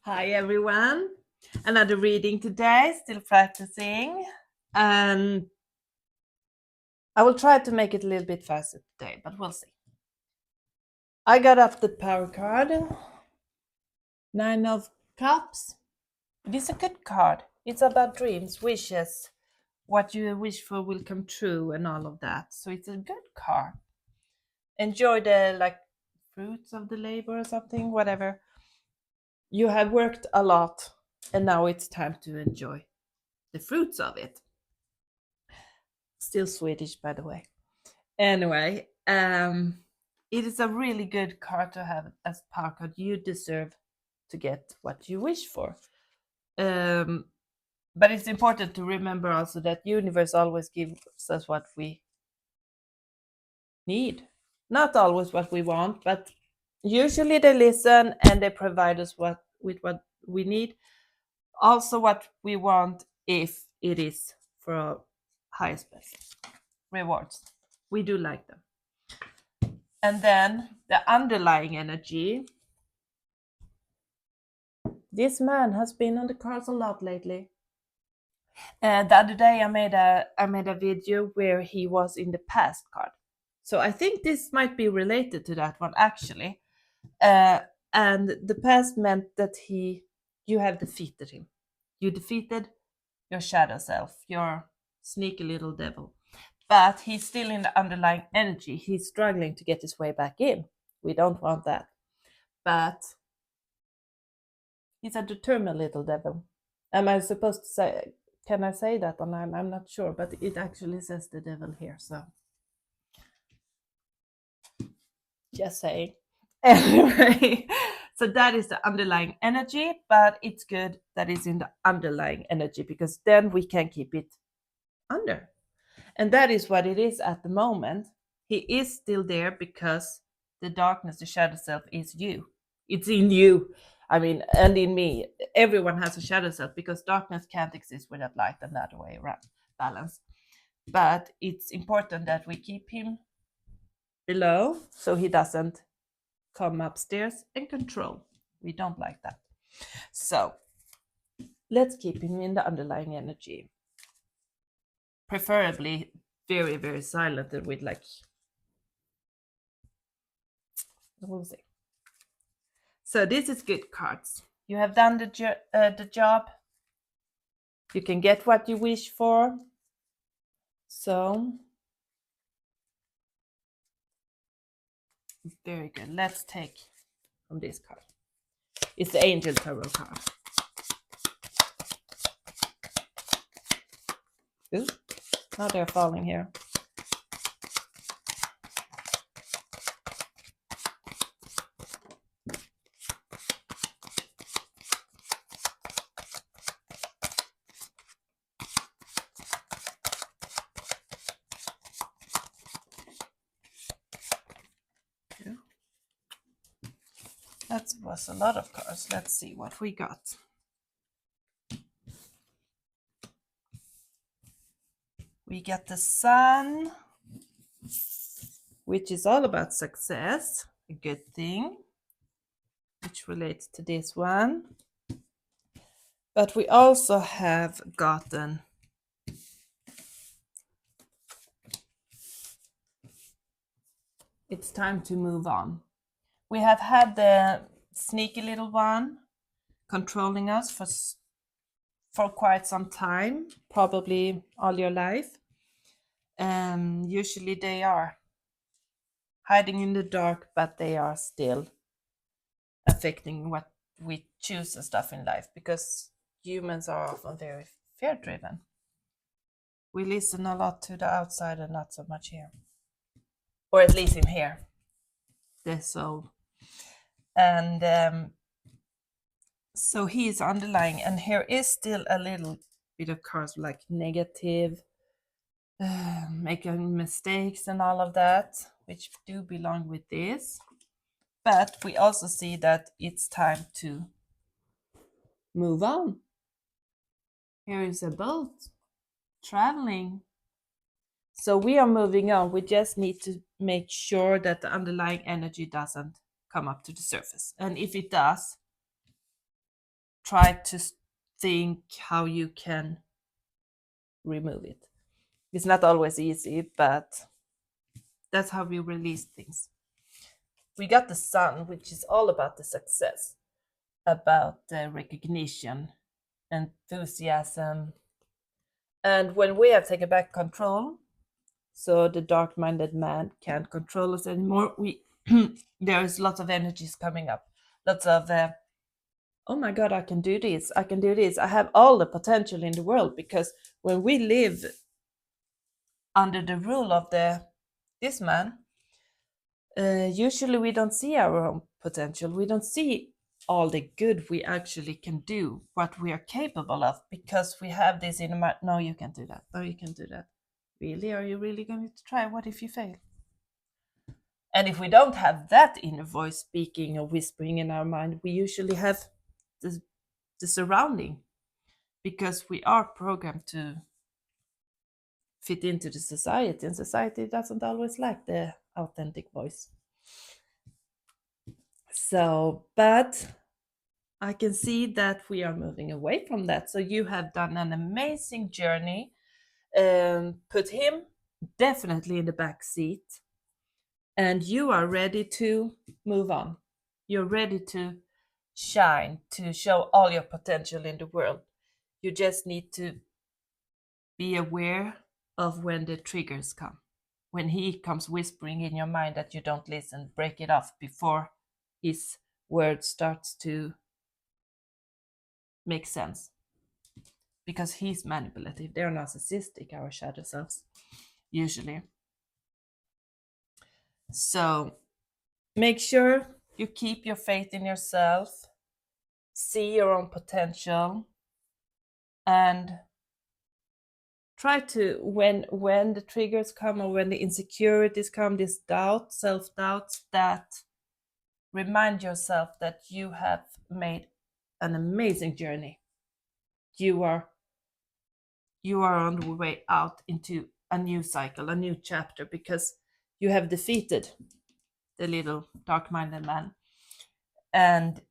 Hi everyone. Another reading today, still practicing. And I will try to make it a little bit faster today, but we'll see. I got up the power card. 9 of Cups. It is a good card. It's about dreams, wishes. What you wish for will come true and all of that. So it's a good card. Enjoy the fruits of the labor or something, whatever. You have worked a lot and now it's time to enjoy the fruits of it. Still Swedish, by the way. Anyway, it is a really good card to have as power card. You deserve to get what you wish for. But it's important to remember also that universe always gives us what we need. Not always what we want, but usually they listen and they provide us with what we need. Also what we want if it is for our highest best rewards. We do like them. And then the underlying energy. This man has been on the cards a lot lately. The other day I made a video where he was in the past card. So I think this might be related to that one actually. And the past meant that you have defeated him. You defeated your shadow self, your sneaky little devil. But he's still in the underlying energy. He's struggling to get his way back in. We don't want that. But he's a determined little devil. Am I supposed to say, can I say that online? I'm not sure, but it actually says the devil here, so just saying. Anyway, so that is the underlying energy, but it's good that it's in the underlying energy because then we can keep it under. And that is what it is at the moment. He is still there because the darkness, the shadow self, is you. It's in you. I mean, and in me. Everyone has a shadow self because darkness can't exist without light and the other way around. Balance. But it's important that we keep him below so he doesn't come upstairs and control. We don't like that. So let's keep him in the underlying energy. Preferably very, very silent and with we'll see. So this is good cards. You have done the job. You can get what you wish for. So very good. Let's take from this card. It's the Angel Tarot card. Ooh, now they're falling here. That was a lot of cards. Let's see what we got. We get the Sun, which is all about success, a good thing, which relates to this one. But we also have gotten it's time to move on. We have had the sneaky little one controlling us for quite some time, probably all your life. Usually they are hiding in the dark, but they are still affecting what we choose and stuff in life because humans are often very fear driven. We listen a lot to the outside and not so much here, or at least in here, the soul. And so he is underlying, and here is still a little bit of cards like negative, making mistakes and all of that, which do belong with this. But we also see that it's time to move on. Here is a boat traveling. So we are moving on. We just need to make sure that the underlying energy doesn't come up to the surface. And if it does, try to think how you can remove it. It's not always easy, but that's how we release things. We got the sun, which is all about the success, about the recognition, enthusiasm. And when we have taken back control, so the dark-minded man can't control us anymore, we there is lots of energies coming up, lots of oh my god, I can do this, I can do this, I have all the potential in the world. Because when we live under the rule of this man, usually we don't see our own potential, we don't see all the good we actually can do, what we are capable of, because we have this in the mind. No, you can't do that, no, you can do that. Really, are you really going to try? What if you fail? And if we don't have that inner voice speaking or whispering in our mind, we usually have the surrounding, because we are programmed to fit into the society, and society doesn't always like the authentic voice. So, but I can see that we are moving away from that. So you have done an amazing journey. Put him definitely in the back seat, and you are ready to move on. You're ready to shine, to show all your potential in the world. You just need to be aware of when the triggers come. When he comes whispering in your mind that you don't listen, break it off before his word starts to make sense. Because he's manipulative. They're narcissistic, our shadow selves, usually. So make sure you keep your faith in yourself, see your own potential, and try to, when the triggers come or when the insecurities come, this doubt, self-doubt, that remind yourself that you have made an amazing journey. You are on the way out into a new cycle, a new chapter, because you have defeated the little dark-minded man, and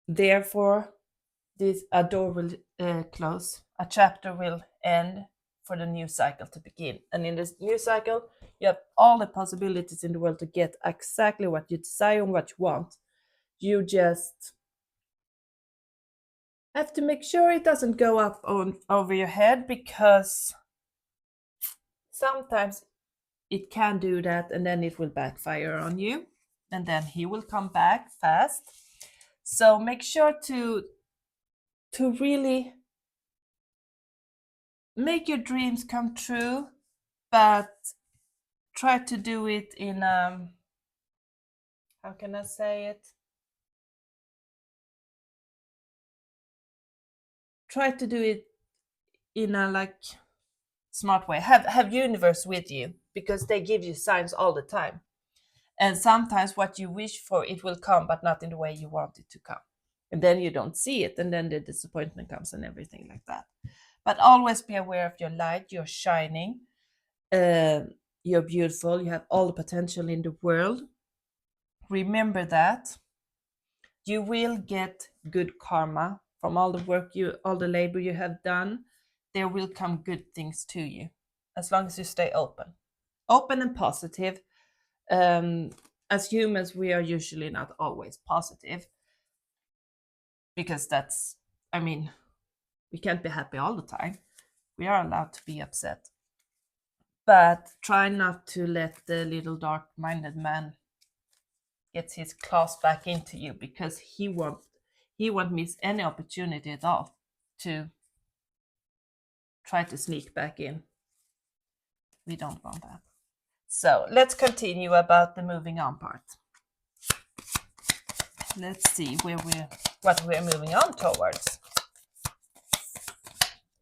therefore a door will close, a chapter will end for the new cycle to begin. And in this new cycle, you have all the possibilities in the world to get exactly what you desire and what you want. You just have to make sure it doesn't go up over your head, because sometimes it can do that, and then it will backfire on you, and then he will come back fast. So make sure to really make your dreams come true, but try to do it in how can I say it? Try to do it in a smart way. Have universe with you, because they give you signs all the time. And sometimes what you wish for, it will come, but not in the way you want it to come. And then you don't see it, and then the disappointment comes and everything like that. But always be aware of your light. You're shining. You're beautiful. You have all the potential in the world. Remember that. You will get good karma from all the work all the labor you have done. There will come good things to you, as long as you stay open and positive. As humans, we are usually not always positive, because we can't be happy all the time. We are allowed to be upset, but try not to let the little dark-minded man get his claws back into you, because he won't miss any opportunity at all to try to sneak back in. We don't want that. So let's continue about the moving on part. Let's see what we're moving on towards.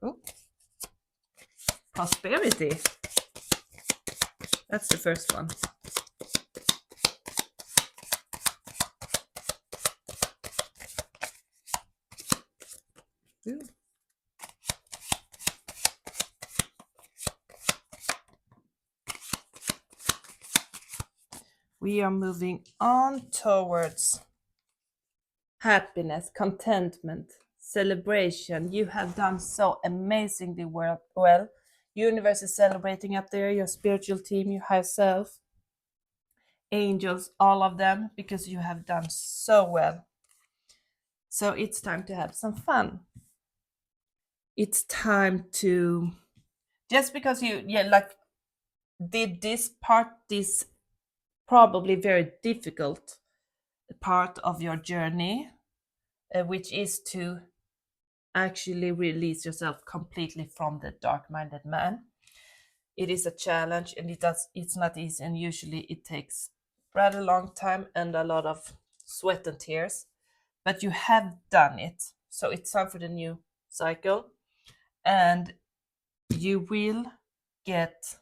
Ooh. Prosperity. That's the first one. Ooh. We are moving on towards happiness, contentment, celebration. You have done so amazingly well. Universe is celebrating up there, your spiritual team, your higher self, angels, all of them, because you have done so well. So it's time to have some fun. It's time to, just because you, like, did this part, this probably very difficult part of your journey, which is to actually release yourself completely from the dark-minded man. It is a challenge, and it's not easy, and usually it takes rather long time and a lot of sweat and tears, but you have done it. So it's time for the new cycle, and you will get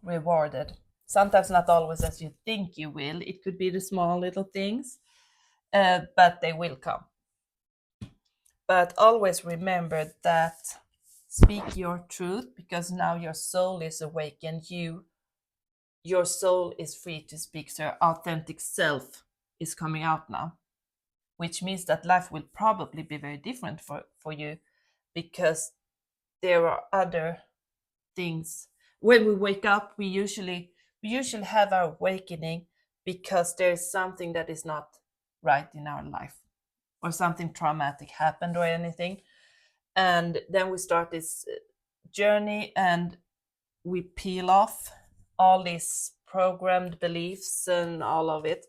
rewarded. Sometimes not always as you think you will. It could be the small little things, but they will come. But always remember that speak your truth, because now your soul is awakened. Your soul is free to speak. So your authentic self is coming out now, which means that life will probably be very different for you, because there are other things. When we wake up, we usually have our awakening because there is something that is not right in our life, or something traumatic happened or anything. And then we start this journey, and we peel off all these programmed beliefs and all of it,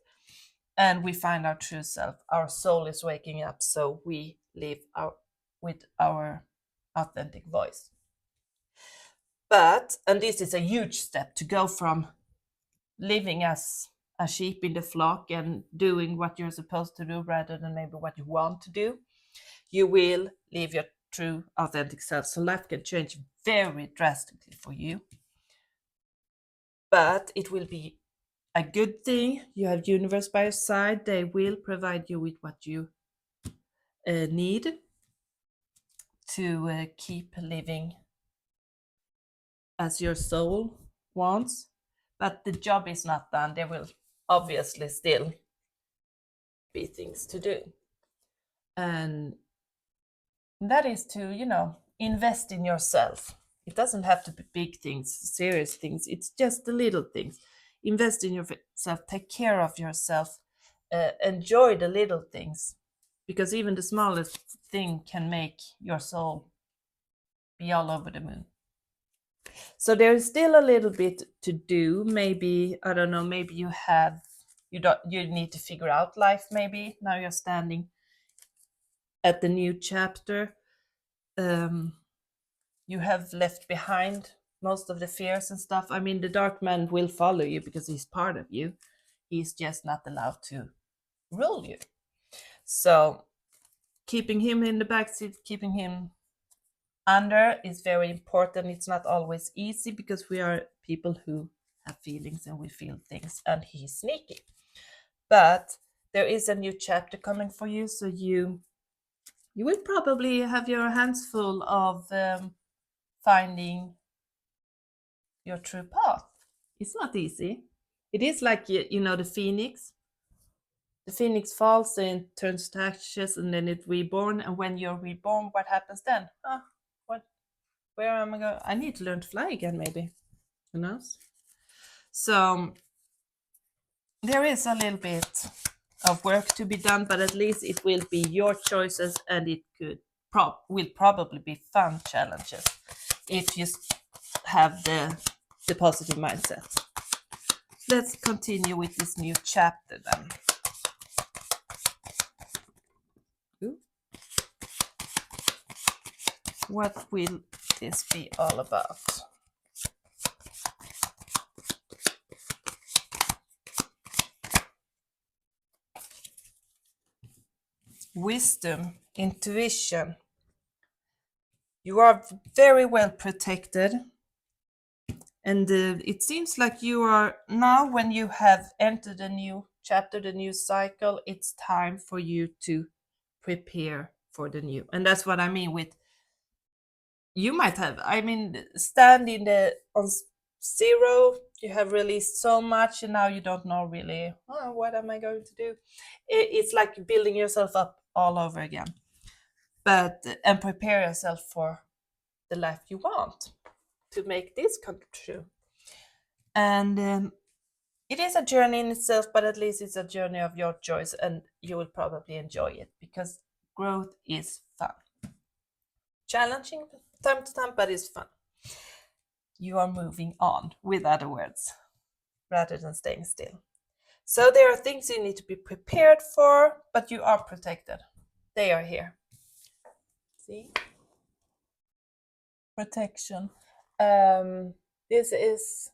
and we find our true self. Our soul is waking up, so we live with our authentic voice. But, and this is a huge step, to go from living as a sheep in the flock and doing what you're supposed to do rather than maybe what you want to do. You will live your true authentic self. So life can change very drastically for you. But it will be a good thing. You have universe by your side. They will provide you with what you need to keep living as your soul wants. But the job is not done. There will obviously still be things to do. And that is to, invest in yourself. It doesn't have to be big things, serious things. It's just the little things. Invest in yourself, take care of yourself, enjoy the little things, because even the smallest thing can make your soul be all over the moon. So there's still a little bit to do. Maybe, I don't know, maybe you need to figure out life. Maybe now you're standing at the new chapter. You have left behind most of the fears and stuff. I mean, the dark man will follow you because he's part of you. He's just not allowed to rule you. So keeping him in the backseat, keeping him under is very important. It's not always easy because we are people who have feelings and we feel things, and he's sneaky. But there is a new chapter coming for you, so you will probably have your hands full of finding your true path. It's not easy. It is like, the phoenix. The phoenix falls and turns to ashes, and then it's reborn. And when you're reborn, what happens then? Where am I going? I need to learn to fly again, maybe. Who knows? So there is a little bit of work to be done, but at least it will be your choices, and it will probably be fun challenges if you have the positive mindset. Let's continue with this new chapter then. Ooh. What will this be all about? Wisdom, intuition. You are very well protected. And it seems like you are now, when you have entered a new chapter, the new cycle, it's time for you to prepare for the new. And that's what I mean with, you might have, stand on 0 You have released so much and now you don't know really, oh, what am I going to do? It's like building yourself up all over again. And prepare yourself for the life you want to make this come true. And it is a journey in itself, but at least it's a journey of your choice, and you will probably enjoy it because growth is fun. Challenging time to time, but it's fun. You are moving on, with other words, rather than staying still. So there are things you need to be prepared for, but you are protected. They are here. See? Protection. This is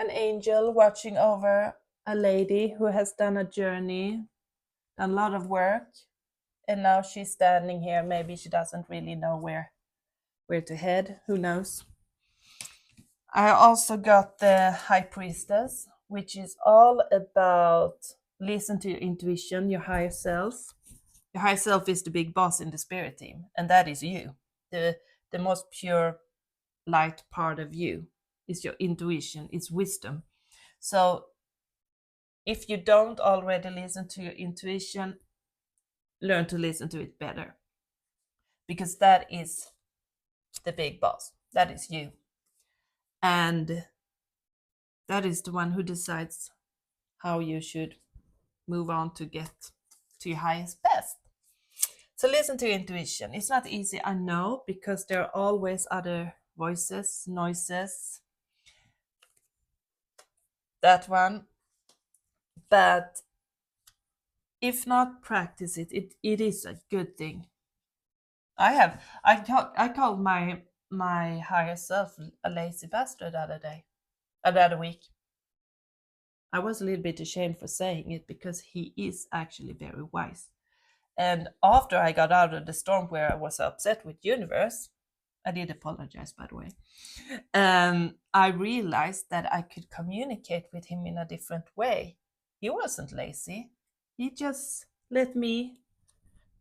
an angel watching over a lady who has done a journey, done a lot of work, and now she's standing here. Maybe she doesn't really know where to head. Who knows? I also got the High Priestess, which is all about listen to your intuition, your higher self. Your higher self is the big boss in the spirit team, and that is you. The most pure light part of you is your intuition, it's wisdom. So if you don't already listen to your intuition, learn to listen to it better, because that is the big boss. That is you. And that is the one who decides how you should move on to get to your highest best. So listen to your intuition. It's not easy, I know, because there are always other voices, noises. That one. But if not, practice it. It is a good thing. I called my higher self a lazy bastard the other week. I was a little bit ashamed for saying it because he is actually very wise. And after I got out of the storm where I was upset with universe, I did apologize, by the way. I realized that I could communicate with him in a different way. He wasn't lazy. He just let me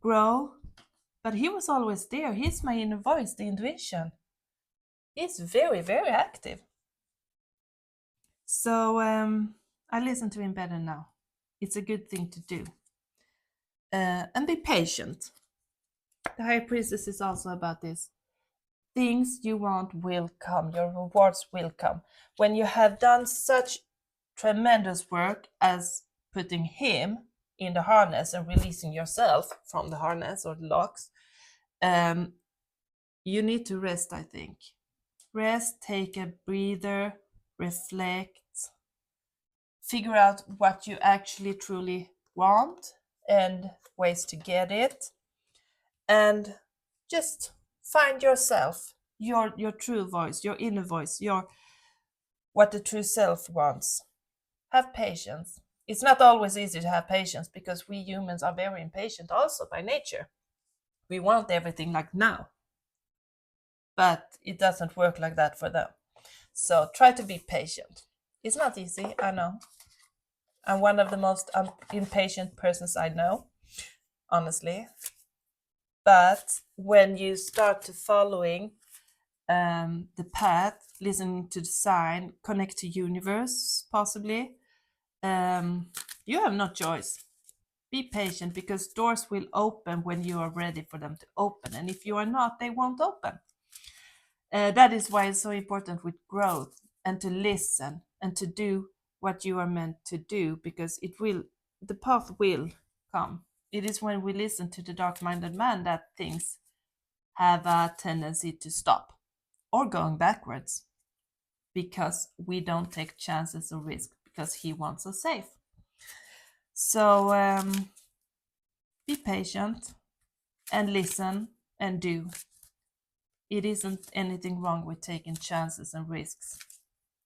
grow. But he was always there. He's my inner voice, the intuition. He's very, very active. So I listen to him better now. It's a good thing to do. And be patient. The High Priestess is also about this. Things you want will come. Your rewards will come. When you have done such tremendous work as putting him in the harness and releasing yourself from the harness or the locks, you need to rest, I think. Rest, take a breather, reflect, figure out what you actually truly want and ways to get it, and just find yourself, your true voice, your inner voice, what the true self wants. Have patience. It's not always easy to have patience because we humans are very impatient also by nature. We want everything like now, but it doesn't work like that for them. So try to be patient. It's not easy, I know. I'm one of the most impatient persons I know, honestly. But when you start to following the path, listening to the sign, connect to universe, possibly, you have no choice. Be patient because doors will open when you are ready for them to open. And if you are not, they won't open. That is why it's so important with growth and to listen and to do what you are meant to do, because the path will come. It is when we listen to the dark-minded man that things have a tendency to stop or going backwards, because we don't take chances or risk because he wants us safe. So be patient and listen and do. It isn't anything wrong with taking chances and risks.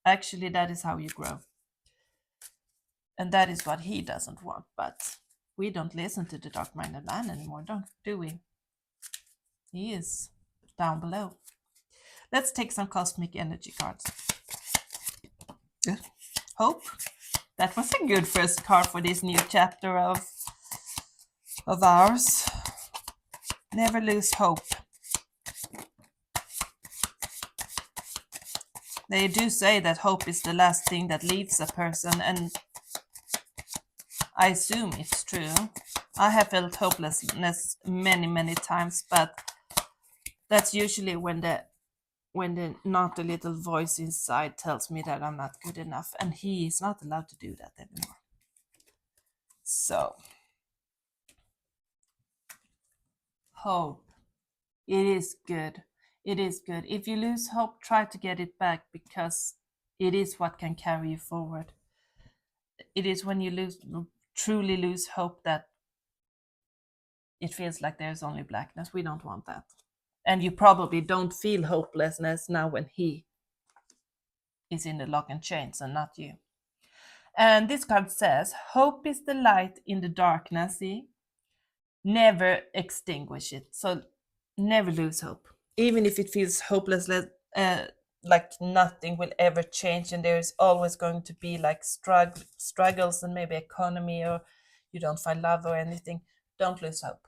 Actually, that is how you grow. And that is what he doesn't want. But we don't listen to the dark-minded man anymore, do we? He is down below. Let's take some cosmic energy cards. Good. Hope. That was a good first card for this new chapter of ours. Never lose hope. They do say that hope is the last thing that leaves a person, and I assume it's true. I have felt hopelessness many, many times, but that's usually when the not a little voice inside tells me that I'm not good enough, and he is not allowed to do that anymore. So, hope. It is good. It is good. If you lose hope, try to get it back, because it is what can carry you forward. It is when you truly lose hope that it feels like there's only blackness. We don't want that. And you probably don't feel hopelessness now when he is in the lock and chains and not you. And this card says, hope is the light in the darkness. See? Never extinguish it. So never lose hope. Even if it feels hopeless, like nothing will ever change, and there's always going to be like struggles and maybe economy, or you don't find love or anything. Don't lose hope.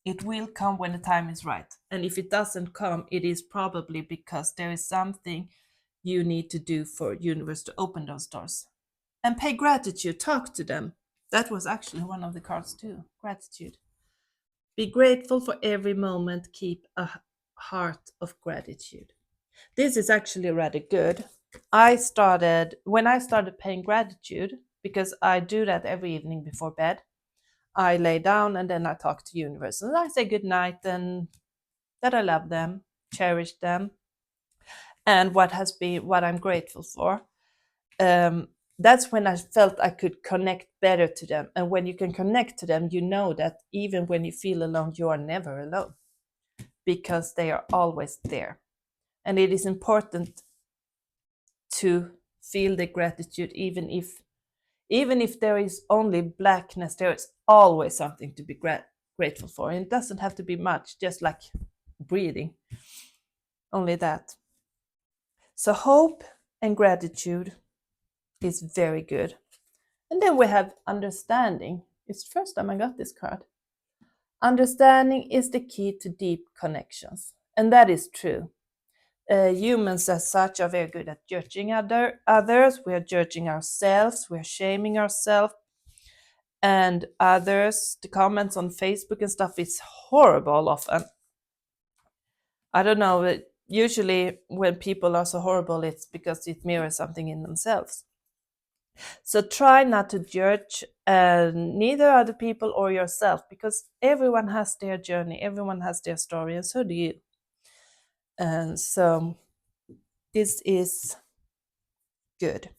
It will come when the time is right. And if it doesn't come, it is probably because there is something you need to do for universe to open those doors. And pay gratitude, talk to them. That was actually one of the cards too. Gratitude. Be grateful for every moment. Keep a heart of gratitude. This is actually rather good. When I started paying gratitude, because I do that every evening before bed, I lay down and then I talk to universe and I say good night and that I love them, cherish them, and what I'm grateful for. That's when I felt I could connect better to them. And when you can connect to them, you know that even when you feel alone, you are never alone, because they are always there. And it is important to feel the gratitude, even if there is only blackness, there is always something to be grateful for. And it doesn't have to be much, just like breathing, only that. So hope and gratitude is very good. And then we have understanding. It's the first time I got this card. Understanding is the key to deep connections. And that is true. Humans as such are very good at judging others. We are judging ourselves. We are shaming ourselves. And others, the comments on Facebook and stuff is horrible often. I don't know. Usually when people are so horrible, it's because it mirrors something in themselves. So try not to judge neither other people or yourself, because everyone has their journey, everyone has their story, and so do you. And so this is good.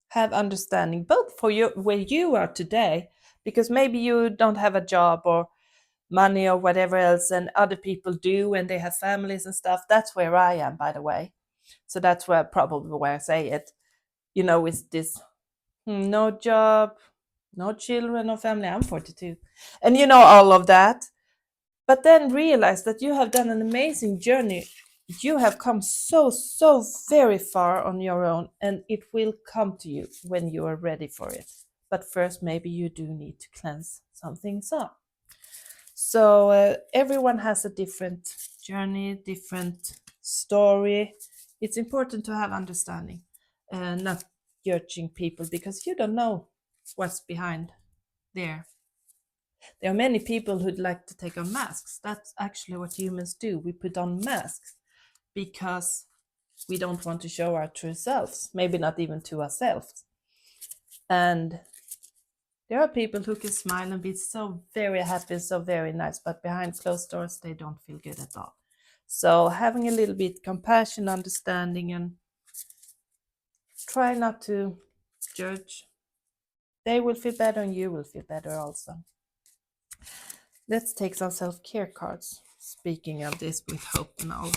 Have understanding both for where you are today, because maybe you don't have a job or money or whatever else, and other people do, and they have families and stuff. That's where I am, by the way. So that's probably where I say it. With this no job, no children, no family. I'm 42. And all of that. But then realize that you have done an amazing journey. You have come so, so very far on your own, and it will come to you when you are ready for it. But first, maybe you do need to cleanse some things up. So everyone has a different journey, different story. It's important to have understanding and not judging people, because you don't know what's behind there. There are many people who'd like to take on masks. That's actually what humans do. We put on masks because we don't want to show our true selves, maybe not even to ourselves. And there are people who can smile and be so very happy, so very nice, but behind closed doors, they don't feel good at all. So having a little bit compassion, understanding, and try not to judge. They will feel better and you will feel better also. Let's take some self-care cards. Speaking of this with hope and all.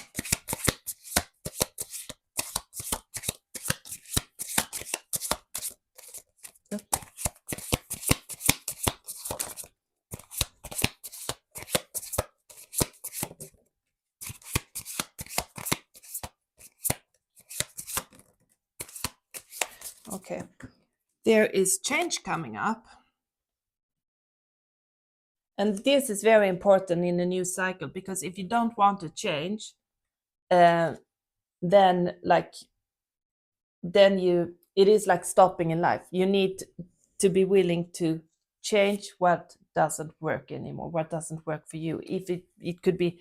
Okay. There is change coming up. And this is very important in a new cycle, because if you don't want to change, then it is like stopping in life. You need to be willing to change what doesn't work anymore, what doesn't work for you. If it could be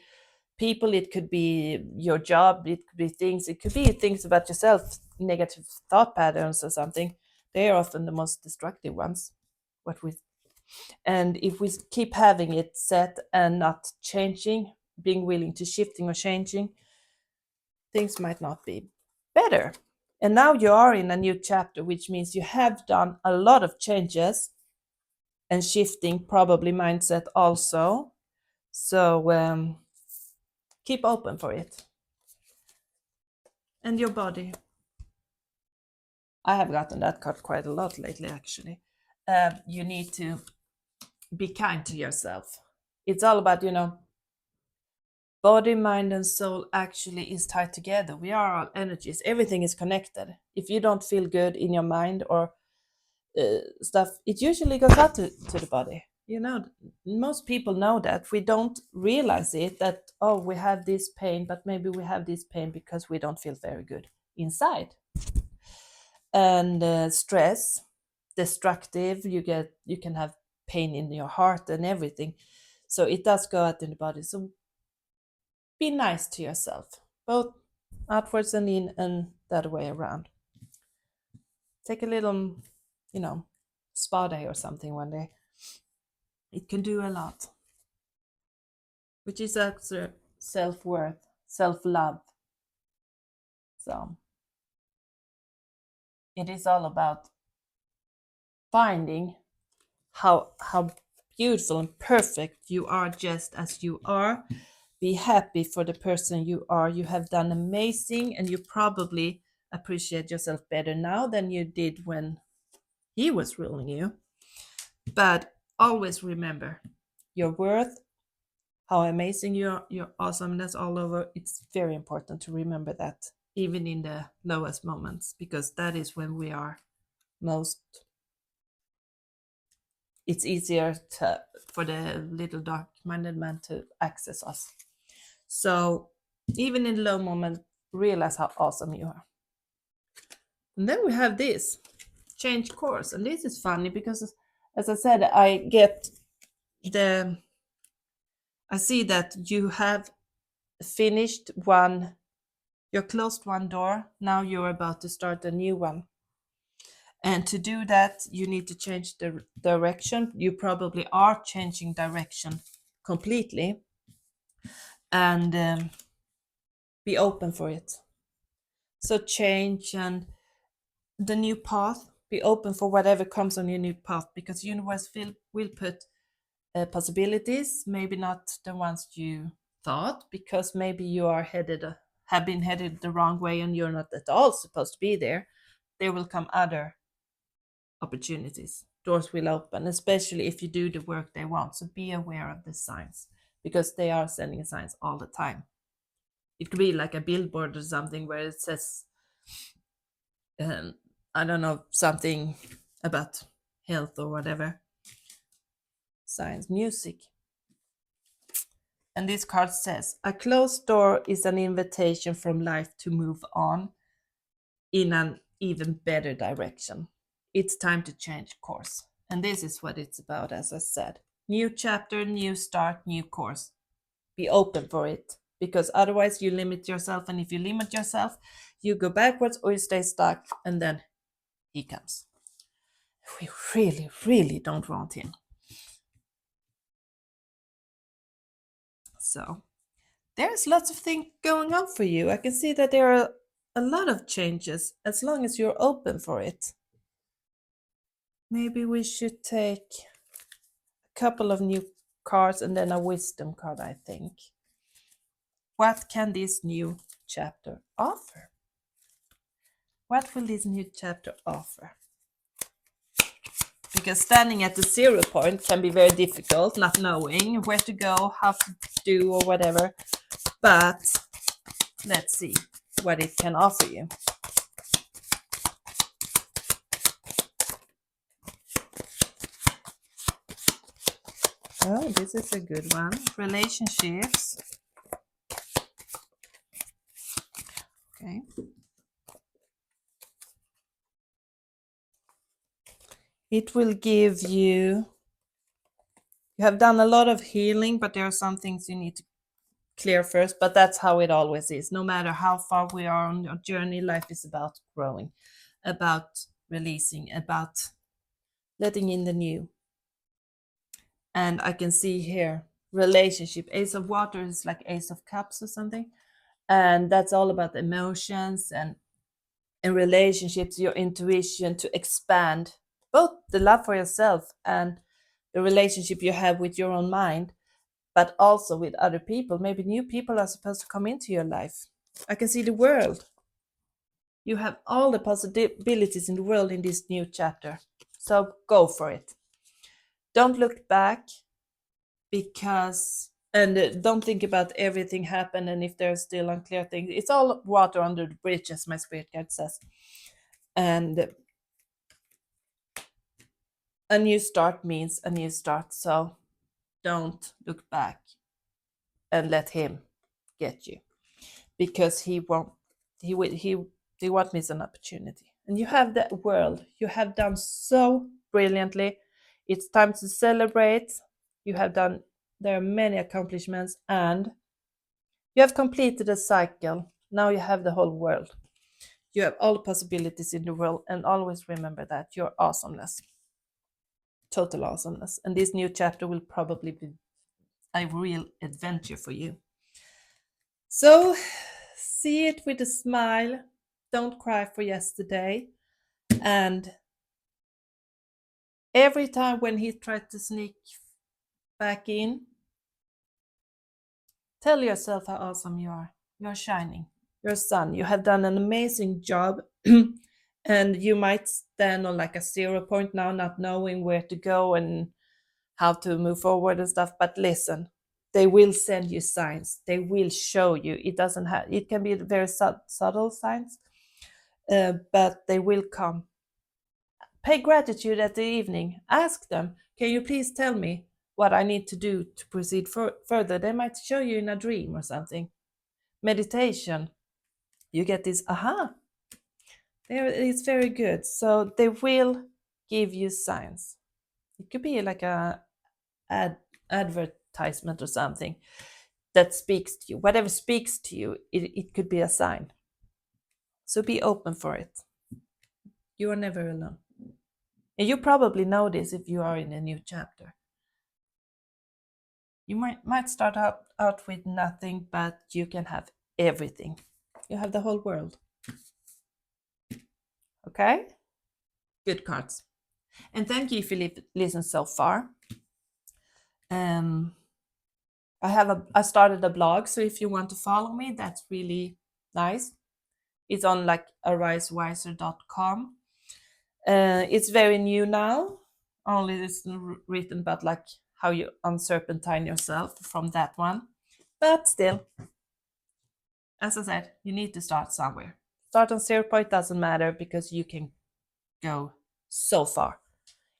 people, it could be your job, it could be things, it could be things about yourself, negative thought patterns or something. They are often the most destructive ones. And if we keep having it set and not changing, being willing to shifting or changing, things might not be better. And now you are in a new chapter, which means you have done a lot of changes and shifting, probably mindset also. So keep open for it. And your body. I have gotten that card quite a lot lately, actually. You need to be kind to yourself. It's all about, body, mind, and soul actually is tied together. We are all energies. Everything is connected. If you don't feel good in your mind or stuff, it usually goes out to the body. Most people know that. We don't realize it, that, oh, we have this pain, but maybe we have this pain because we don't feel very good inside. And stress, destructive, you can have pain in your heart and everything. So it does go out in the body. So be nice to yourself, both outwards and in, and the other way around. Take a little, spa day or something one day. It can do a lot, which is actually self-worth, self-love. So it is all about finding how beautiful and perfect you are just as you are. Be happy for the person you are. You have done amazing, and you probably appreciate yourself better now than you did when he was ruling you. But always remember your worth, how amazing you are, your awesomeness all over. It's very important to remember that, even in the lowest moments, because that is when we are most, it's easier for the little dark-minded man to access us. So even in low moments, realize how awesome you are. And then we have this, change course. And this is funny because, as I said, I see that you have finished one, you closed one door, now you're about to start a new one. And to do that, you need to change the direction. You probably are changing direction completely. And be open for it. So change and the new path, be open for whatever comes on your new path, because the universe will put possibilities, maybe not the ones you thought, because maybe you have been headed the wrong way and you're not at all supposed to be there. There will come other opportunities. Doors will open, especially if you do the work they want. So be aware of the signs, because they are sending signs all the time. It could be like a billboard or something where it says, I don't know, something about health or whatever. Signs, music. And this card says, a closed door is an invitation from life to move on in an even better direction. It's time to change course. And this is what it's about, as I said. New chapter, new start, new course. Be open for it, because otherwise you limit yourself. And if you limit yourself, you go backwards or you stay stuck, and then he comes. We really, really don't want him. So there's lots of things going on for you. I can see that there are a lot of changes, as long as you're open for it. Maybe we should take a couple of new cards and then a wisdom card, I think. What can this new chapter offer? What will this new chapter offer? Because standing at the 0 point can be very difficult, not knowing where to go, how to do, or whatever. But let's see what it can offer you. Oh, this is a good one. Relationships. Okay. it will give you, you have done a lot of healing, but there are some things you need to clear first, but that's how it always is. No matter how far we are on your journey, life is about growing, about releasing, about letting in the new. And I can see here relationship. Ace of Water is like Ace of Cups or something. And that's all about emotions and in relationships, your intuition to expand both the love for yourself and the relationship you have with your own mind, but also with other people. Maybe new people are supposed to come into your life. I can see the world. You have all the possibilities in the world in this new chapter. So go for it. Don't look back, because, and don't think about everything happened and if there's still unclear things. It's all water under the bridge, as my spirit guide says. And a new start means a new start. So don't look back and let him get you, because he won't. He won't miss an opportunity. And you have that world. You have done so brilliantly. It's time to celebrate. You have done. There are many accomplishments, and you have completed a cycle. Now you have the whole world. You have all the possibilities in the world, and always remember that your awesomeness, total awesomeness. And this new chapter will probably be a real adventure for you. So see it with a smile. Don't cry for yesterday. And every time when he tried to sneak back in, tell yourself how awesome you are. You're shining. You're a sun. You have done an amazing job. And you might stand on like a 0 point now, not knowing where to go and how to move forward and stuff. But listen, they will send you signs. They will show you. It doesn't have. It can be very subtle signs, but they will come. Pay gratitude at the evening. Ask them, can you please tell me what I need to do to proceed further? They might show you in a dream or something. Meditation, you get this aha. It's very good. So they will give you signs. It could be like a advertisement or something that speaks to you. Whatever speaks to you, it could be a sign. So be open for it. You are never alone. And you probably know this if you are in a new chapter. You might start out with nothing, but you can have everything. You have the whole world. Okay? Good cards. And thank you if you listened so far. I started a blog, so if you want to follow me, that's really nice. It's on like arisewiser.com. It's very new now. Only it's written about like how you unserpentine yourself from that one. But still, as I said, you need to start somewhere. Start on 0 point, doesn't matter, because you can go so far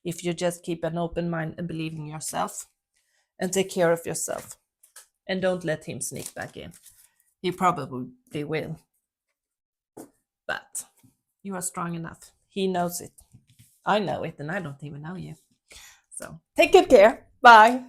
if you just keep an open mind and believe in yourself and take care of yourself. And don't let him sneak back in. He probably will. But you are strong enough. He knows it. I know it, and I don't even know you. So take good care. Bye.